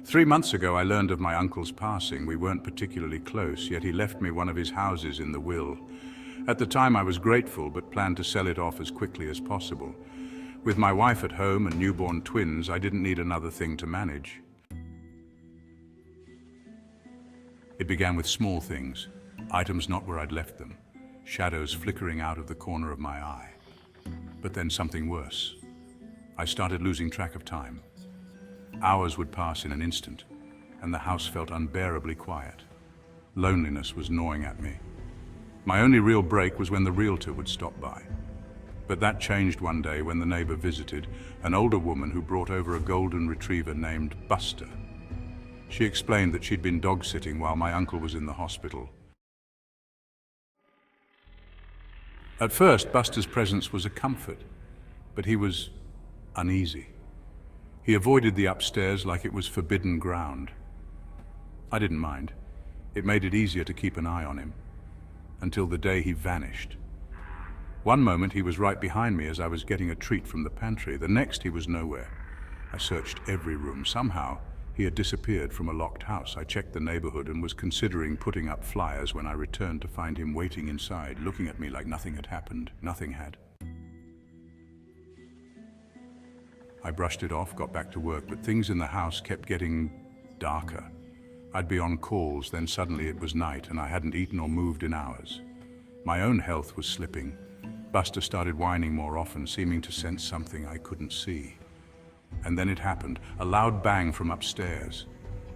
3 months ago, I learned of my uncle's passing. We weren't particularly close, yet he left me one of his houses in the will. At the time, I was grateful, but planned to sell it off as quickly as possible. With my wife at home and newborn twins, I didn't need another thing to manage. It began with small things, items not where I'd left them, shadows flickering out of the corner of my eye. But then something worse. I started losing track of time. Hours would pass in an instant, and the house felt unbearably quiet. Loneliness was gnawing at me. My only real break was when the realtor would stop by. But that changed one day when the neighbor visited, an older woman who brought over a golden retriever named Buster. She explained that she'd been dog-sitting while my uncle was in the hospital. At first, Buster's presence was a comfort, but he was uneasy. He avoided the upstairs like it was forbidden ground. I didn't mind. It made it easier to keep an eye on him, until the day he vanished. One moment he was right behind me as I was getting a treat from the pantry. The next he was nowhere. I searched every room. Somehow he had disappeared from a locked house. I checked the neighborhood and was considering putting up flyers when I returned to find him waiting inside, looking at me like nothing had happened. Nothing had. I brushed it off, got back to work, but things in the house kept getting darker. I'd be on calls, then suddenly it was night and I hadn't eaten or moved in hours. My own health was slipping. Buster started whining more often, seeming to sense something I couldn't see. And then it happened, a loud bang from upstairs.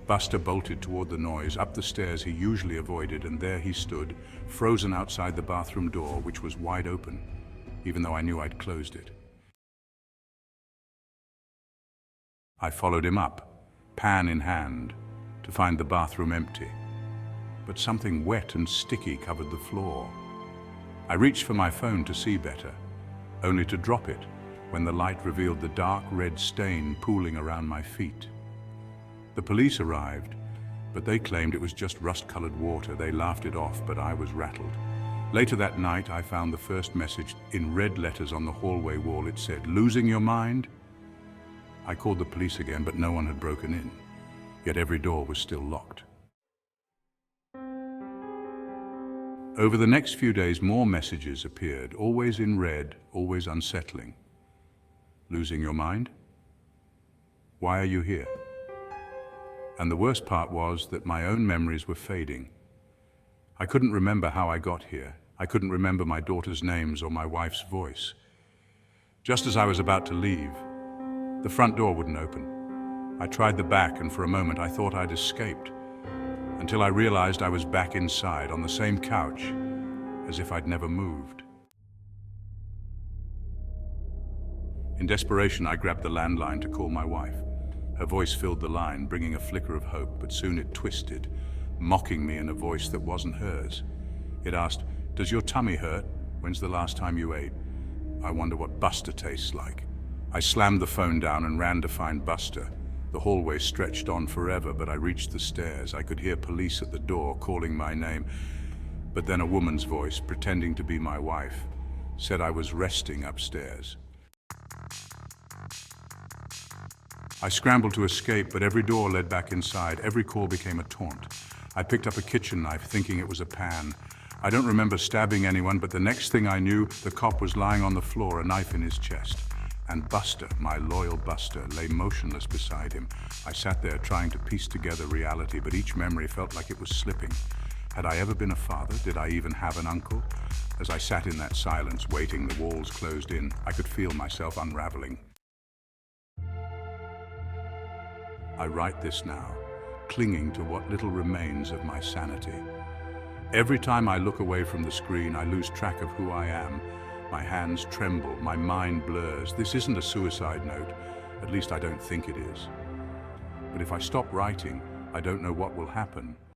Buster bolted toward the noise, up the stairs he usually avoided, and there he stood, frozen outside the bathroom door, which was wide open, even though I knew I'd closed it. I followed him up, pan in hand, to find the bathroom empty. But something wet and sticky covered the floor. I reached for my phone to see better, only to drop it when the light revealed the dark red stain pooling around my feet. The police arrived, but they claimed it was just rust-colored water. They laughed it off, but I was rattled. Later that night, I found the first message in red letters on the hallway wall. It said, "Losing your mind?" I called the police again, but no one had broken in, yet every door was still locked. Over the next few days, more messages appeared, always in red, always unsettling. Losing your mind? Why are you here? And the worst part was that my own memories were fading. I couldn't remember how I got here. I couldn't remember my daughter's names or my wife's voice. Just as I was about to leave, the front door wouldn't open. I tried the back, and for a moment I thought I'd escaped, until I realized I was back inside on the same couch, as if I'd never moved. In desperation, I grabbed the landline to call my wife. Her voice filled the line, bringing a flicker of hope, but soon it twisted, mocking me in a voice that wasn't hers. It asked, "Does your tummy hurt? When's the last time you ate? I wonder what Buster tastes like." I slammed the phone down and ran to find Buster. The hallway stretched on forever, but I reached the stairs. I could hear police at the door calling my name, but then a woman's voice, pretending to be my wife, said I was resting upstairs. I scrambled to escape, but every door led back inside. Every call became a taunt. I picked up a kitchen knife, thinking it was a pan. I don't remember stabbing anyone, but the next thing I knew, the cop was lying on the floor, a knife in his chest. And Buster, my loyal Buster, lay motionless beside him. I sat there trying to piece together reality, but each memory felt like it was slipping. Had I ever been a father? Did I even have an uncle? As I sat in that silence, waiting, the walls closed in. I could feel myself unraveling. I write this now, clinging to what little remains of my sanity. Every time I look away from the screen, I lose track of who I am. My hands tremble, my mind blurs. This isn't a suicide note, at least I don't think it is. But if I stop writing, I don't know what will happen.